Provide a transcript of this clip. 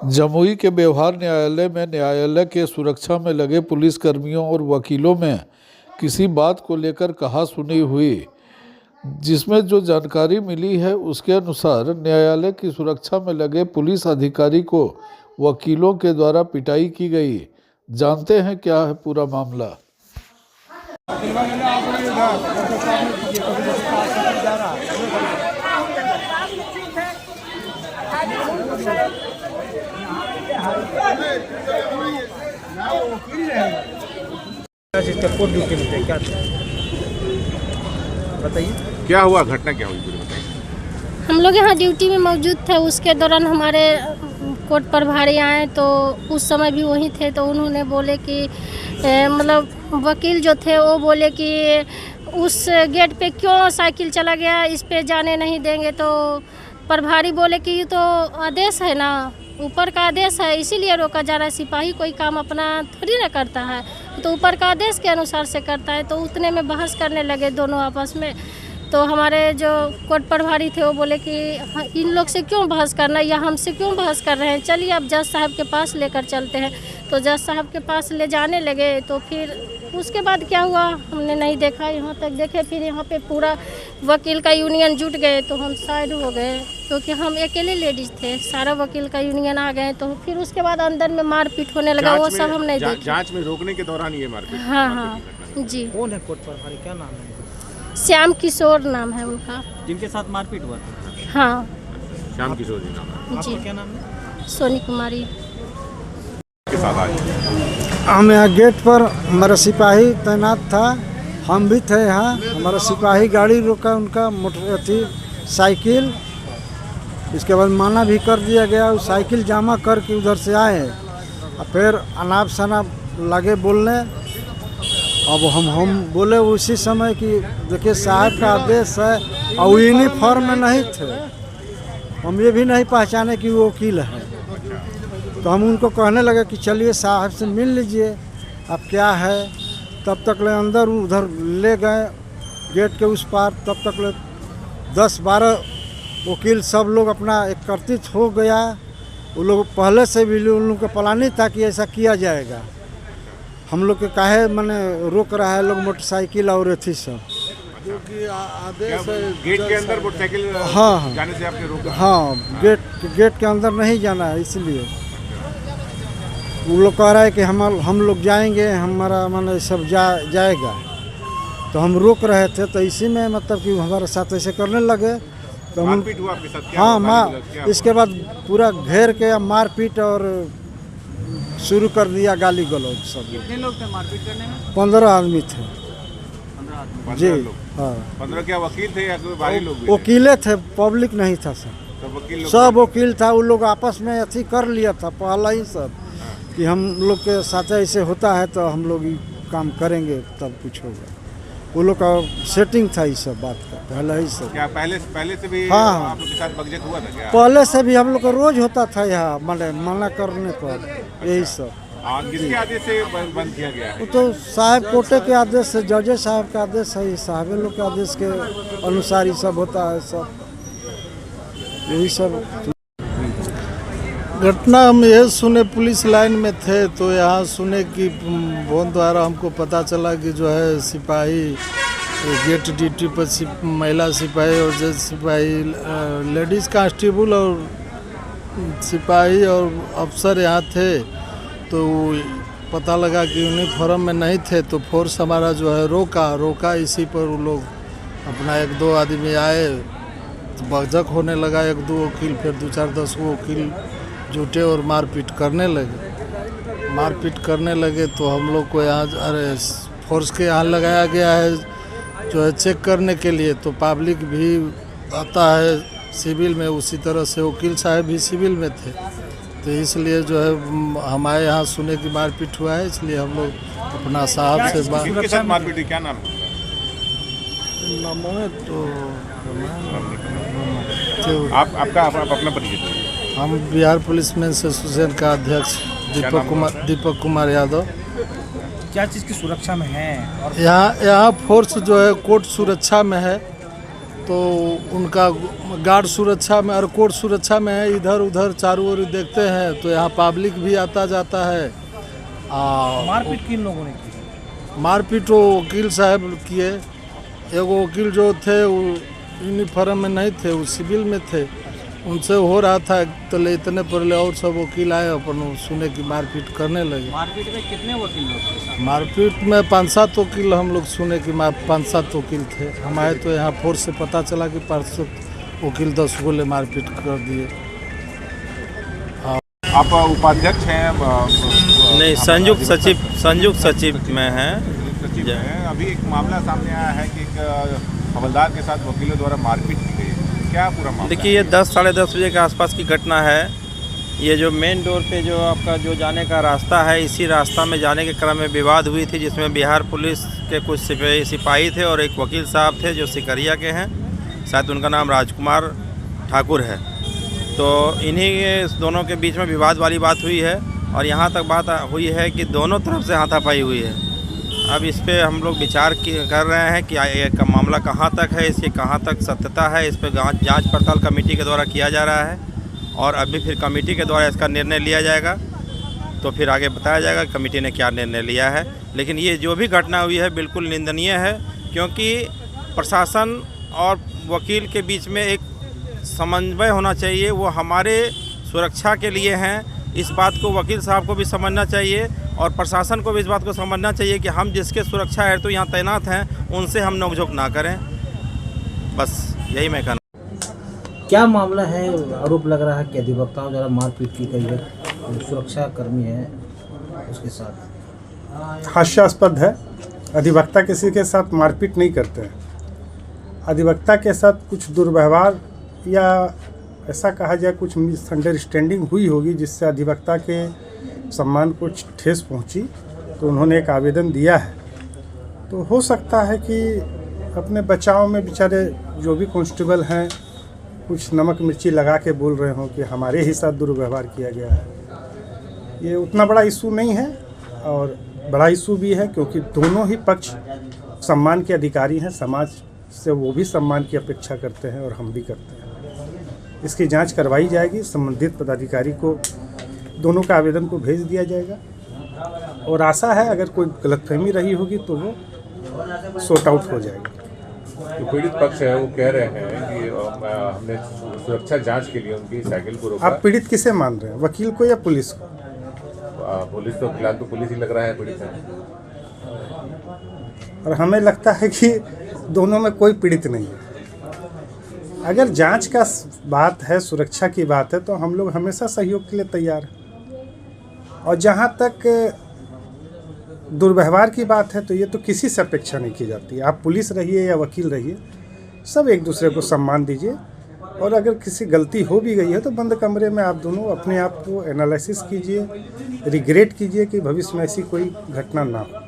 जमुई के व्यवहार न्यायालय में न्यायालय के सुरक्षा में लगे पुलिसकर्मियों और वकीलों में किसी बात को लेकर कहा-सुनी हुई, जिसमें जो जानकारी मिली है उसके अनुसार न्यायालय की सुरक्षा में लगे पुलिस अधिकारी को वकीलों के द्वारा पिटाई की गई। जानते हैं क्या है पूरा मामला। कोर्ट ड्यूटी में थे, क्या था बताइए, क्या हुआ, घटना क्या हुई पूरी बताइए। हम लोग यहाँ ड्यूटी में मौजूद थे। उसके दौरान हमारे कोर्ट प्रभारी आए तो उस समय भी वहीं थे। तो उन्होंने बोले कि मतलब वकील जो थे वो बोले कि उस गेट पे क्यों साइकिल चला गया, इस पे जाने नहीं देंगे। तो प्रभारी बोले कि ये तो आदेश है ना, ऊपर का आदेश है, इसीलिए रोका जा रहा है। सिपाही कोई काम अपना थोड़ी ना करता है, तो ऊपर का आदेश के अनुसार से करता है। तो उतने में बहस करने लगे दोनों आपस में। तो हमारे जो कोर्ट प्रभारी थे वो बोले कि इन लोग से क्यों बहस करना, या हमसे क्यों बहस कर रहे हैं, चलिए अब जज साहब के पास लेकर चलते हैं। तो जज साहब के पास ले जाने लगे। तो फिर उसके बाद क्या हुआ हमने नहीं देखा, यहाँ तक देखे। फिर यहाँ पे पूरा वकील का यूनियन जुट गए तो हम साइड हो गए, क्योंकि हम अकेले लेडीज़ थे। सारा वकील का यूनियन आ गए। तो फिर उसके बाद अंदर में मारपीट होने लगा, वो सब हम नहीं देखे। जांच में रोकने के दौरान ये मारपीट। हाँ जी। कौन है कोर्ट प्रभारी, क्या नाम है? श्याम किशोर नाम है उनका। जिनके साथ मारपीट हुआ था? हाँ श्याम किशोर जी नाम है। जी। आपका क्या नाम है? सोनी कुमारी के साथ आज हम यहाँ गेट पर हमारा सिपाही तैनात था, हम भी थे यहाँ। हमारा सिपाही गाड़ी रोका, उनका मोटर थी साइकिल। इसके बाद माना भी कर दिया गया। उस साइकिल जमा करके उधर से आए और फिर अनाप शनाप लगे बोलने। अब हम बोले उसी समय कि देखिए साहब का आदेश है, और यूनिफॉर्म में नहीं थे। हम ये भी नहीं पहचाने कि वो वकील है। तो हम उनको कहने लगे कि चलिए साहब से मिल लीजिए, अब क्या है। तब तक ले अंदर उधर ले गए गेट के उस पार। तब तक ले 10-12 वकील सब लोग अपना एकत्रित हो गया। वो लोग पहले से भी उन लोगों का प्लानिंग था कि ऐसा किया जाएगा। हम लोग के काहे माने रोक रहा है लोग मोटरसाइकिल और थी सब, क्योंकि आदेश है गेट के अंदर मोटरसाइकिल हाँ जाने से आपने रोका। हाँ, गेट के अंदर नहीं जाना है, इसलिए वो लोग कह रहा है कि हम लोग जाएंगे, हमारा माने सब जाएगा। तो हम रोक रहे थे। तो इसी में मतलब कि हमारे साथ ऐसे करने लगे। तो हम मारपीट हुआ आपके साथ? क्या हाँ हुआ? इसके बाद पूरा घेर के मारपीट और शुरू कर दिया, गाली गलौज सब। कितने लोग थे मारपीट करने में? 15 आदमी थे 15 आदमी। जी। 15 लोग। हाँ, 15 क्या वकील थे या कोई बाहरी लोग भी थे? वकीले थे, पब्लिक नहीं था सब। सब वकील लोग सब वकील था। वो लोग आपस में अथी कर लिया था पहला ही सब, कि हम लोग के साथ ऐसे होता है तो हम लोग ये काम करेंगे तब कुछ होगा। वो लोग का सेटिंग था इस सब बात का पहले ही सब। क्या पहले से भी हाँ। आप लोग के साथ बगजत हुआ था क्या? पहले से भी हम लोग का रोज होता था यहाँ, माने मना करने पर यही सब। किसके आदेश से बंद किया गया है? वो तो साहब कोर्टे के आदेश से, जजेस साहब का आदेश है, साहब लोग के आदेश के अनुसार ही सब होता है सब, यही सब। घटना हम यह सुने, पुलिस लाइन में थे तो यहाँ सुने कि फोन द्वारा हमको पता चला कि जो है सिपाही गेट ड्यूटी पर महिला सिपाही और जज सिपाही, लेडीज़ कांस्टेबल और सिपाही और अफसर यहाँ थे। तो पता लगा कि यूनिफॉर्म में नहीं थे। तो फोर्स हमारा जो है रोका। इसी पर वो लोग अपना 1-2 आदमी आए तो बकझक होने लगा। 1-2 वकील, फिर 2-4-10 वकील जुटे और मारपीट करने लगे। तो हम लोग को यहाँ फोर्स के यहाँ लगाया गया है जो है चेक करने के लिए। तो पब्लिक भी आता है सिविल में, उसी तरह से वकील साहब भी सिविल में थे। तो इसलिए जो है हमारे यहाँ सुने की मारपीट हुआ है, इसलिए हम लोग अपना साहब से बात। किसके साथ मारपीट हुई, क्या नाम है? आप अपना परिचय दीजिए। हम बिहार पुलिस मेंस एसोसिएशन का अध्यक्ष दीपक कुमार यादव। क्या चीज़ की सुरक्षा में है? और यहाँ फोर्स जो है कोर्ट सुरक्षा में है। तो उनका गार्ड सुरक्षा में और कोर्ट सुरक्षा में है, इधर उधर चारों ओर देखते हैं तो यहाँ पब्लिक भी आता जाता है। मारपीट किन लोगों ने की? मारपीट वो वकील साहब किए। एगो वकील जो थे वो यूनिफॉर्म में नहीं थे, वो सिविल में थे, उनसे हो रहा था तो ले इतने पहले और सब वकील आए अपन सुने की मारपीट करने लगे। मारपीट में कितने वकील लोग थे? मारपीट में 5-7 वकील हम लोग सुने कि 5-7 वकील थे। हम आए तो यहाँ फोर्स से पता चला कि 5 वकील 10 गोले मारपीट कर दिए। आप उपाध्यक्ष हैं? नहीं, संयुक्त सचिव में हैं। सचिव हैं। अभी एक मामला सामने आया है कि एक हवलदार के साथ वकीलों द्वारा मारपीट की गई। क्या पूरा मामला? देखिए, ये 10 साढ़े 10 बजे के आसपास की घटना है। ये जो मेन डोर पे जो आपका जो जाने का रास्ता है, इसी रास्ता में जाने के क्रम में विवाद हुई थी, जिसमें बिहार पुलिस के कुछ सिपाही थे और एक वकील साहब थे जो सिकरिया के हैं, शायद उनका नाम राजकुमार ठाकुर है। तो इन्हीं दोनों के बीच में विवाद वाली बात हुई है और यहाँ तक बात हुई है कि दोनों तरफ से हाथापाई हुई है। अब इस पे हम लोग विचार कर रहे हैं कि ये का मामला कहाँ तक है, इसकी कहाँ तक सत्यता है। इस पर जांच पड़ताल कमेटी के द्वारा किया जा रहा है और अभी फिर कमेटी के द्वारा इसका निर्णय लिया जाएगा, तो फिर आगे बताया जाएगा कमेटी ने क्या निर्णय लिया है। लेकिन ये जो भी घटना हुई है बिल्कुल निंदनीय है, क्योंकि प्रशासन और वकील के बीच में एक समन्वय होना चाहिए। वो हमारे सुरक्षा के लिए हैं, इस बात को वकील साहब को भी समझना चाहिए और प्रशासन को भी इस बात को समझना चाहिए कि हम जिसके सुरक्षा हेतु यहाँ तैनात हैं उनसे हम नोकझोंक ना करें। बस यही मैं कहना। क्या मामला है? आरोप लग रहा है कि अधिवक्ताओं द्वारा मारपीट की गई है, सुरक्षा कर्मी है उसके साथ। हास्यास्पद है। अधिवक्ता किसी के साथ मारपीट नहीं करते हैं। अधिवक्ता के साथ कुछ दुर्व्यवहार या ऐसा कहा जाए कुछ मिसअंडरस्टैंडिंग हुई होगी जिससे अधिवक्ता के सम्मान को ठेस पहुंची, तो उन्होंने एक आवेदन दिया है। तो हो सकता है कि अपने बचाव में बेचारे जो भी कांस्टेबल हैं कुछ नमक मिर्ची लगा के बोल रहे हों कि हमारे ही साथ दुर्व्यवहार किया गया है। ये उतना बड़ा इशू नहीं है और बड़ा इशू भी है क्योंकि दोनों ही पक्ष सम्मान के अधिकारी हैं। समाज से वो भी सम्मान की अपेक्षा करते हैं और हम भी करते हैं। इसकी जांच करवाई जाएगी, संबंधित पदाधिकारी को दोनों का आवेदन को भेज दिया जाएगा और आशा है अगर कोई गलतफहमी रही होगी तो वो सॉर्ट आउट हो जाएगी। जो पीड़ित पक्ष है वो कह रहे हैं कि हमने सुरक्षा जांच के लिए उनकी साइकिल को रोका। आप पीड़ित किसे मान रहे हैं, वकील को या पुलिस को? पुलिस तो फिलहाल तो पुलिस ही लग रहा है पीड़ित है। और हमें लगता है कि दोनों में कोई पीड़ित नहीं है। अगर जांच का बात है, सुरक्षा की बात है, तो हम लोग हमेशा सहयोग के लिए तैयार हैं। और जहां तक दुर्व्यवहार की बात है तो ये तो किसी से अपेक्षा नहीं की जाती। आप पुलिस रहिए या वकील रहिए, सब एक दूसरे को सम्मान दीजिए और अगर किसी गलती हो भी गई है तो बंद कमरे में आप दोनों अपने आप को एनालिसिस कीजिए, रिग्रेट कीजिए कि भविष्य में ऐसी कोई घटना ना हो।